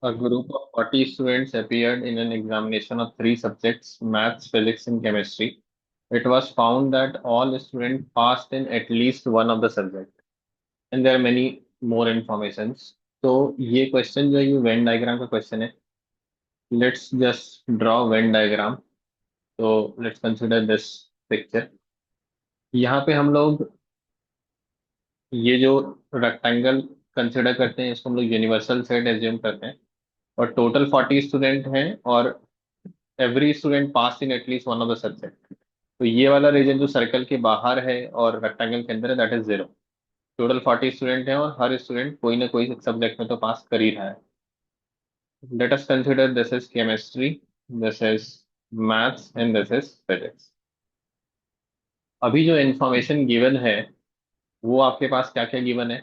A group of 40 students appeared in an examination of three subjects, maths, physics, and chemistry. It was found that all students passed in at least one of the subjects, and there are many more informations. तो ये question जो है ये Venn diagram का question है. Let's just draw Venn diagram. तो let's consider this picture. यहाँ पे हम लोग ये जो रेक्टेंगल कंसिडर करते हैं इसको हम लोग यूनिवर्सल सेट एज्यूम करते हैं. और टोटल 40 स्टूडेंट हैं और every student pass in at least one of the subject. तो ये वाला रीजन जो सर्कल के बाहर है और रेक्टेंगल के अंदर है that is zero. Total 40 student हैं और हर स्टूडेंट कोई ना कोई सब्जेक्ट में तो पास कर ही रहा है. Let us consider this is chemistry, this is maths and this is physics. अभी जो इंफॉर्मेशन गिवन है वो आपके पास क्या क्या गिवन है.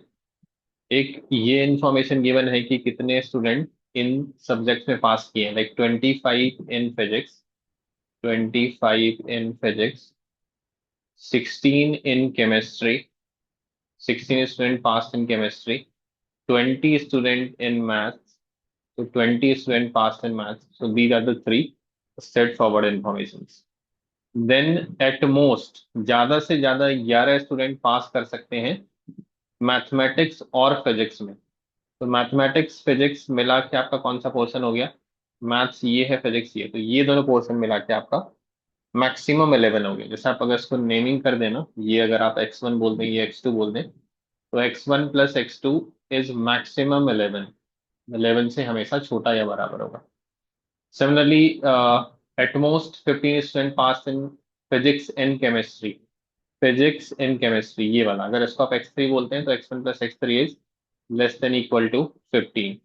एक ये इंफॉर्मेशन गिवन है कि कितने स्टूडेंट इन सब्जेक्ट्स में पास किए हैं, like 25 in physics, 25 in physics, 16 in chemistry, 16 student passed in chemistry, 20 student in maths, so 20 student passed in maths. So these are the three straightforward informations. Then at most ज्यादा से ज्यादा 11 student पास कर सकते हैं mathematics और physics में. तो mathematics physics मिला के आपका कौन सा पोर्शन हो गया. मैथ्स ये है, फिजिक्स ये, तो ये दोनों पोर्शन मिला के आपका मैक्सिमम 11 हो गया. जैसे आप अगर इसको नेमिंग कर देना, ये अगर आप x1 बोल दें, ये x2 बोल दें, तो x1 plus x2 is maximum 11. 11 से हमेशा छोटा या बराबर होगा. Similarly at most 15 student pass in physics and chemistry. Physics and chemistry ये वाला अगर इसको आप x3 बोलते हैं तो x1 plus x3 is less than equal to 15.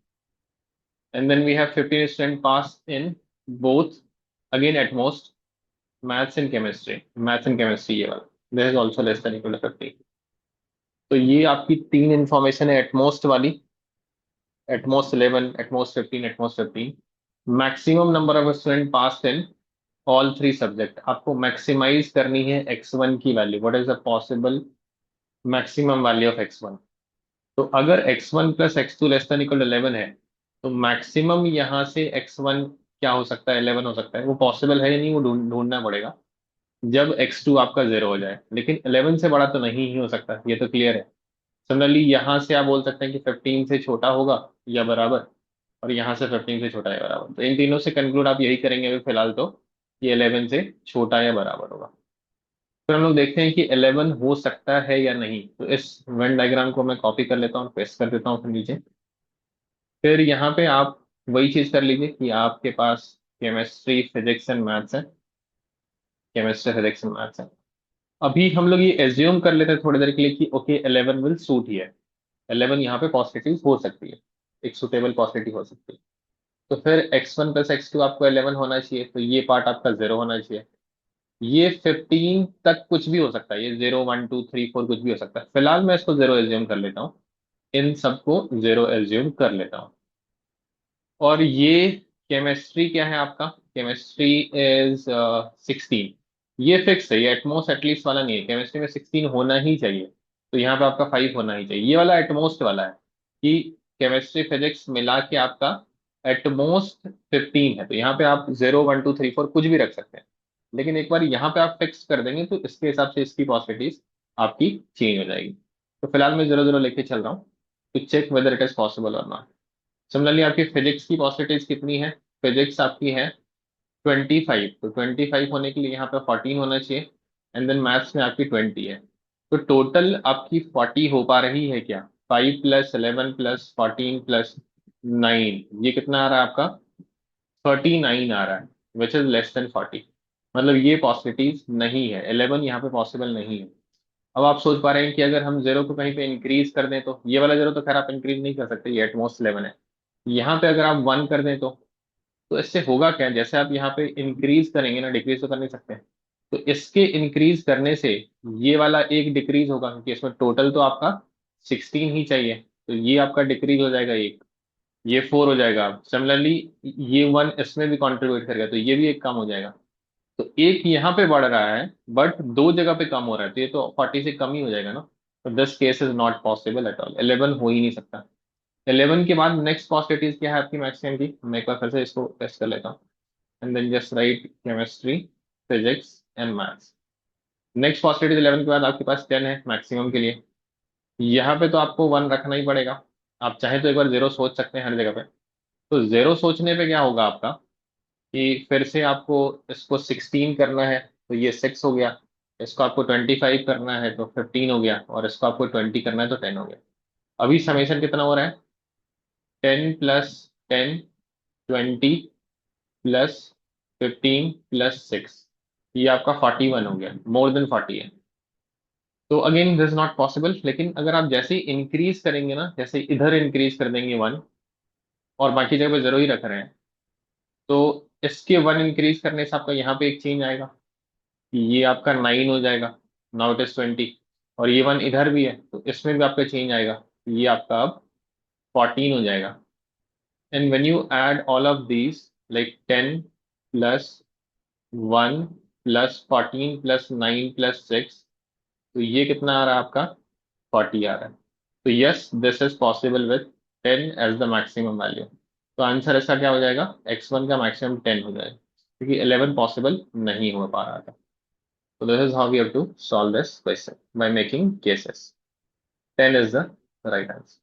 And then we have 15 student pass in both, again at most, maths and chemistry ये वाला, this is also less than equal to 50. तो ये आपकी तीन इंफॉर्मेशन है एटमोस्ट वाली. At most 11, at most 15, at most 15. Maximum number of student pass in all three subject. आपको maximize करनी है x1 की value. What is the possible maximum value of x1. तो अगर x1 plus x2 less than equal to 11 है तो maximum यहाँ से x1 क्या हो सकता है, 11 हो सकता है. वो पॉसिबल है या नहीं वो ढूंढना पड़ेगा जब x2 आपका 0 हो जाए. लेकिन 11 से बड़ा तो नहीं ही हो सकता, ये तो क्लियर है. सिमिलरली यहाँ से आप बोल सकते हैं कि 15 से छोटा होगा या बराबर, और यहाँ से 15 से छोटा या बराबर. तो इन तीनों से कंक्लूड आप यही करेंगे अभी फिलहाल तो कि 11 से छोटा या बराबर होगा. फिर हम लोग देखते हैं कि 11 हो सकता है या नहीं. तो इस वेन डायग्राम को मैं कॉपी कर लेता हूँ, पेस्ट कर देता हूँ फिर नीचे. फिर यहाँ पे आप वही चीज कर लीजिए कि आपके पास केमिस्ट्री, फिजिक्स एंड मैथ्स है. केमिस्ट्री, फिजिक्स एंड मैथ्स है. अभी हम लोग ये एज्यूम कर लेते हैं थोड़ी देर के लिए कि ओके 11 विल सूट हियर. 11 यहाँ पे पॉसिबिलिटीज हो सकती है, एक सुटेबल पॉसिबिलिटी हो सकती है. तो फिर x1 प्लस x2 आपको 11 होना चाहिए, तो ये पार्ट आपका 0 होना चाहिए. ये 15 तक कुछ भी हो सकता है, ये 0 1 2 3 4 कुछ भी हो सकता है. फिलहाल मैं इसको 0 एज्यूम कर लेता हूँ, इन सबको 0 एज्यूम कर लेता हूँ. और ये केमिस्ट्री क्या है आपका, केमिस्ट्री इज 16. ये फिक्स है, ये एटमोस्ट एटलीस्ट वाला नहीं है. केमिस्ट्री में 16 होना ही चाहिए, तो यहाँ पे आपका 5 होना ही चाहिए. ये वाला एटमोस्ट वाला है कि केमिस्ट्री फिजिक्स मिला के आपका एटमोस्ट 15 है. तो यहाँ पे आप 0 1 2 3 4 कुछ भी रख सकते हैं. लेकिन एक बार यहाँ पे आप फिक्स कर देंगे तो इसके हिसाब से इसकी पॉसिबिलिटीज आपकी चेंज हो जाएगी. तो फिलहाल मैं 0 0 लेके चल रहा हूँ to check whether it is possible और नॉट. सिमिलरली आपकी फिजिक्स की पॉसिबिलिटीज कितनी है. फिजिक्स आपकी है 25, तो 25 होने के लिए यहाँ पे 14 होना चाहिए. एंड देन मैथ्स में आपकी 20 है. तो टोटल आपकी 40 हो पा रही है क्या. 5 प्लस 11 प्लस 14 प्लस 9, ये कितना आ रहा है आपका, 39 आ रहा है, विच इज लेस देन 40. मतलब ये पॉसिबिलिटीज नहीं है, 11 यहाँ पे पॉसिबल नहीं है. अब आप सोच पा रहे हैं कि अगर हम 0 को कहीं पे इंक्रीज कर दें, तो ये वाला 0 तो खैर आप इंक्रीज नहीं कर सकते, ये एटमोस्ट 11 है. यहाँ पे अगर आप 1 कर दें तो इससे होगा क्या, जैसे आप यहाँ पे इंक्रीज करेंगे ना, डिक्रीज तो कर नहीं सकते. तो इसके इंक्रीज करने से ये वाला एक डिक्रीज होगा, क्योंकि इसमें टोटल तो आपका 16 ही चाहिए. तो ये आपका डिक्रीज हो जाएगा एक, ये 4 हो जाएगा. सिमिलरली ये 1 इसमें भी कंट्रीब्यूट करेगा, तो ये भी एक कम हो जाएगा. तो एक यहाँ पे बढ़ रहा है बट दो जगह पे कम हो रहा है, तो ये तो 40 से कम ही हो जाएगा ना. तो this case is not possible at all, 11 हो ही नहीं सकता. 11 के बाद नेक्स्ट पॉसिबिलिटीज क्या है आपकी मैक्सिमम की, मैं एक बार फिर से इसको टेस्ट कर लेता हूँ। And then just write chemistry, physics and maths. Next possibility 11 के बाद आपके पास 10 है मैक्सिमम के लिए। यहाँ पे तो आपको 1 रखना ही पड़ेगा। आप चाहे तो एक बार जीरो सोच सकते हैं हर जगह पे। तो जीरो सोचने पे क्या होगा आपका, कि फिर से आपको इसको 16 करना है तो ये 6 हो गया, इसको आपको 25 करना है तो 15 हो गया, और इसको आपको 20 करना है तो 10 हो गया। अभी समेशन कितना हो रहा है, 10 + 10, 20 प्लस 15 + 6, ये आपका 41 हो गया, मोर देन 40 है। तो again this is not possible, लेकिन अगर आप जैसे ही इंक्रीज करेंगे ना, जैसे इधर इंक्रीज कर देंगे 1, और बाकी जगह पे जीरो ही रख रहे हैं, तो इसके 1 इंक्रीज करने से आपका यहाँ पे एक चेंज आएगा, ये आपका 9 हो जाएगा, नाउ इट इज 20। और ये 1 इधर भी है तो इसमें भी आपका चेंज आएगा, ये आपका अब 14 हो जाएगा। And when you add all of these, like 10 + 1 + 14 + 9 + 6, तो ये कितना आ रहा है आपका, 40 आ रहा है। तो yes, this is possible with 10 as the maximum value. तो आंसर इसका क्या हो जाएगा, x1 का मैक्सिमम 10 हो जाएगा, क्योंकि 11 पॉसिबल नहीं हो पा रहा था। तो this is how we have to solve this question, by making cases. 10 is the right answer.